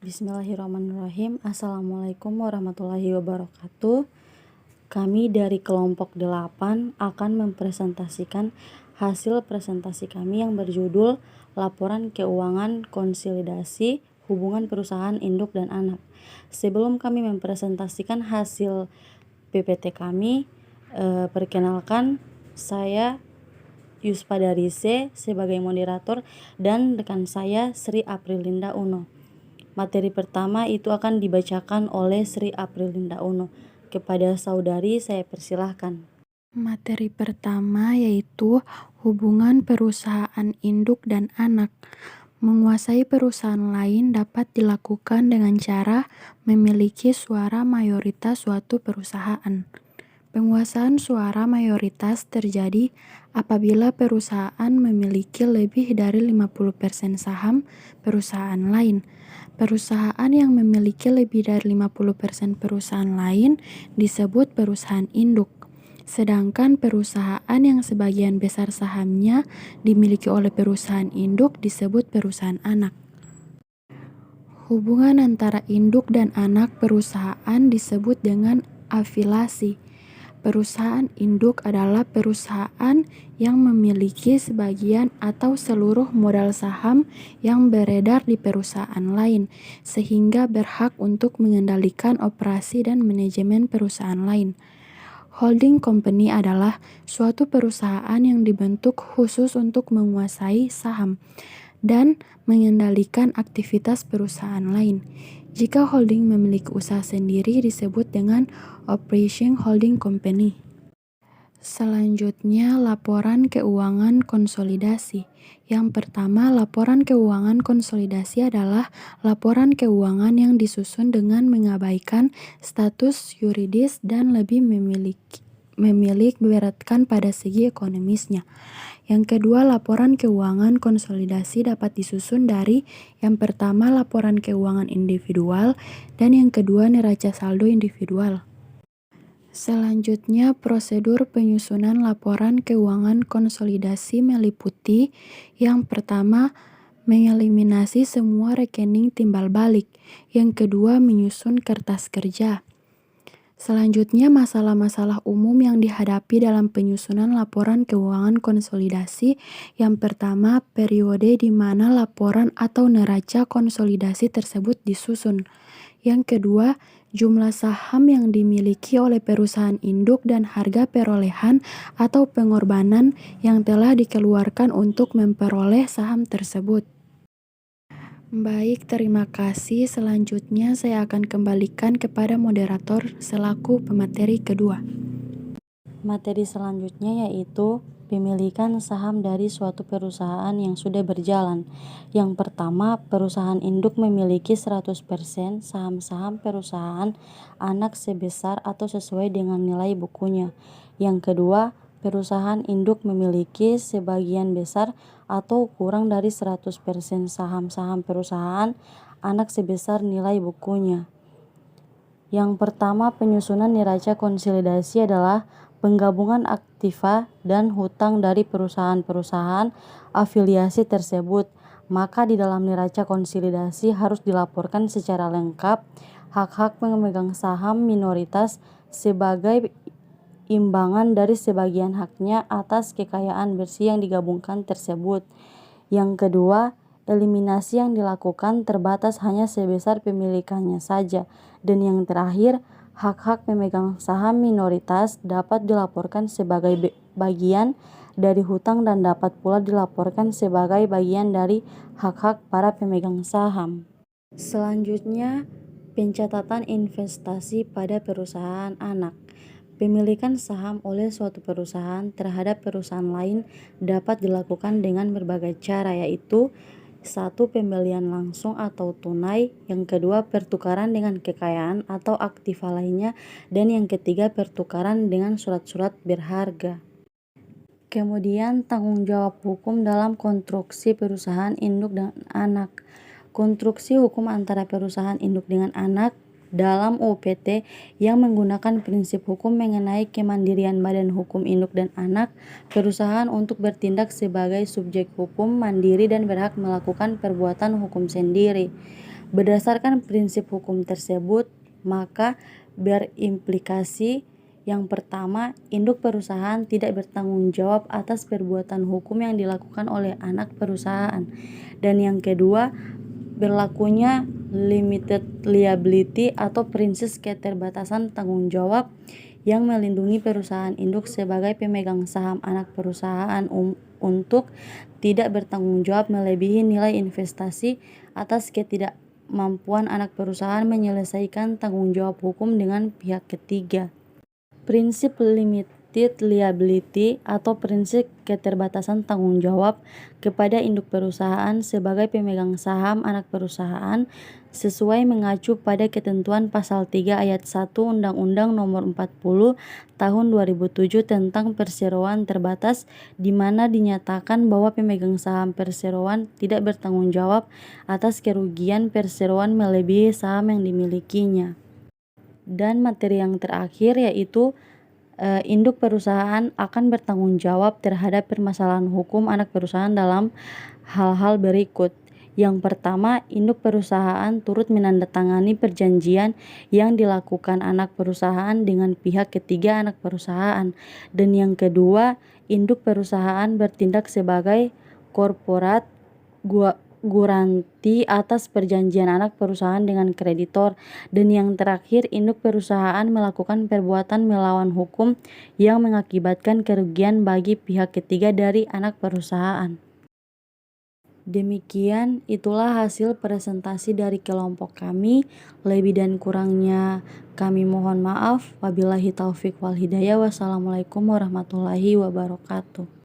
Bismillahirrahmanirrahim. Assalamualaikum warahmatullahi wabarakatuh. Kami dari kelompok 8 akan mempresentasikan hasil presentasi kami yang berjudul Laporan Keuangan Konsolidasi Hubungan Perusahaan Induk dan Anak. Sebelum kami mempresentasikan hasil PPT kami, perkenalkan saya Yuspa Darise sebagai moderator dan rekan saya Sri Aprilinda Uno. Materi pertama itu akan dibacakan oleh Sri Aprilinda Uno. Kepada saudari saya persilahkan. Materi pertama yaitu hubungan perusahaan induk dan anak. Menguasai perusahaan lain dapat dilakukan dengan cara memiliki suara mayoritas suatu perusahaan. Penguasaan suara mayoritas terjadi apabila perusahaan memiliki lebih dari 50% saham perusahaan lain. Perusahaan yang memiliki lebih dari 50% perusahaan lain disebut perusahaan induk. Sedangkan perusahaan yang sebagian besar sahamnya dimiliki oleh perusahaan induk disebut perusahaan anak. Hubungan antara induk dan anak perusahaan disebut dengan afiliasi. Perusahaan induk adalah perusahaan yang memiliki sebagian atau seluruh modal saham yang beredar di perusahaan lain, sehingga berhak untuk mengendalikan operasi dan manajemen perusahaan lain. Holding company adalah suatu perusahaan yang dibentuk khusus untuk menguasai saham dan mengendalikan aktivitas perusahaan lain. Jika holding memiliki usaha sendiri disebut dengan operating holding company. Selanjutnya, laporan keuangan konsolidasi. Yang pertama, laporan keuangan konsolidasi adalah laporan keuangan yang disusun dengan mengabaikan status yuridis dan lebih memilik beratkan pada segi ekonomisnya. Yang kedua, laporan keuangan konsolidasi dapat disusun dari yang pertama laporan keuangan individual dan yang kedua neraca saldo individual. Selanjutnya, prosedur penyusunan laporan keuangan konsolidasi meliputi yang pertama, mengeliminasi semua rekening timbal balik. Yang kedua, menyusun kertas kerja. Selanjutnya, masalah-masalah umum yang dihadapi dalam penyusunan laporan keuangan konsolidasi. Yang pertama, periode di mana laporan atau neraca konsolidasi tersebut disusun. Yang kedua, jumlah saham yang dimiliki oleh perusahaan induk dan harga perolehan atau pengorbanan yang telah dikeluarkan untuk memperoleh saham tersebut. Baik, terima kasih. Selanjutnya saya akan kembalikan kepada moderator selaku pemateri kedua. Materi selanjutnya yaitu pemilikan saham dari suatu perusahaan yang sudah berjalan. Yang pertama, perusahaan induk memiliki 100% saham-saham perusahaan anak sebesar atau sesuai dengan nilai bukunya. Yang kedua, perusahaan induk memiliki sebagian besar atau kurang dari 100% saham-saham perusahaan anak sebesar nilai bukunya. Yang pertama, penyusunan neraca konsolidasi adalah penggabungan aktiva dan hutang dari perusahaan-perusahaan afiliasi tersebut. Maka di dalam neraca konsolidasi harus dilaporkan secara lengkap hak-hak pemegang saham minoritas sebagai imbangan dari sebagian haknya atas kekayaan bersih yang digabungkan tersebut. Yang kedua, eliminasi yang dilakukan terbatas hanya sebesar pemilikannya saja. Dan yang terakhir, hak-hak pemegang saham minoritas dapat dilaporkan sebagai bagian dari hutang dan dapat pula dilaporkan sebagai bagian dari hak-hak para pemegang saham. Selanjutnya, pencatatan investasi pada perusahaan anak. Pemilikan saham oleh suatu perusahaan terhadap perusahaan lain dapat dilakukan dengan berbagai cara, yaitu 1. Pembelian langsung atau tunai. Yang kedua, pertukaran dengan kekayaan atau aktiva lainnya. Dan yang ketiga, pertukaran dengan surat-surat berharga. Kemudian, tanggung jawab hukum dalam konstruksi perusahaan induk dan anak. Konstruksi hukum antara perusahaan induk dengan anak dalam UPT yang menggunakan prinsip hukum mengenai kemandirian badan hukum induk dan anak perusahaan untuk bertindak sebagai subjek hukum mandiri dan berhak melakukan perbuatan hukum sendiri. Berdasarkan prinsip hukum tersebut, maka berimplikasi yang pertama, induk perusahaan tidak bertanggung jawab atas perbuatan hukum yang dilakukan oleh anak perusahaan. Dan yang kedua, berlakunya limited liability atau prinsip keterbatasan tanggung jawab yang melindungi perusahaan induk sebagai pemegang saham anak perusahaan untuk tidak bertanggung jawab melebihi nilai investasi atas ketidakmampuan anak perusahaan menyelesaikan tanggung jawab hukum dengan pihak ketiga. Prinsip limited liability atau prinsip keterbatasan tanggung jawab kepada induk perusahaan sebagai pemegang saham anak perusahaan sesuai mengacu pada ketentuan pasal 3 ayat 1 Undang-Undang Nomor 40 Tahun 2007 tentang perseroan terbatas, di mana dinyatakan bahwa pemegang saham perseroan tidak bertanggung jawab atas kerugian perseroan melebihi saham yang dimilikinya. Dan materi yang terakhir yaitu induk perusahaan akan bertanggung jawab terhadap permasalahan hukum anak perusahaan dalam hal-hal berikut. Yang pertama, induk perusahaan turut menandatangani perjanjian yang dilakukan anak perusahaan dengan pihak ketiga anak perusahaan. Dan yang kedua, induk perusahaan bertindak sebagai korporat guranti atas perjanjian anak perusahaan dengan kreditor. Dan yang terakhir, induk perusahaan melakukan perbuatan melawan hukum yang mengakibatkan kerugian bagi pihak ketiga dari anak perusahaan. Demikian, itulah hasil presentasi dari kelompok kami. Lebih dan kurangnya kami mohon maaf. Wabillahi taufik wal hidayah. Wassalamualaikum warahmatullahi wabarakatuh.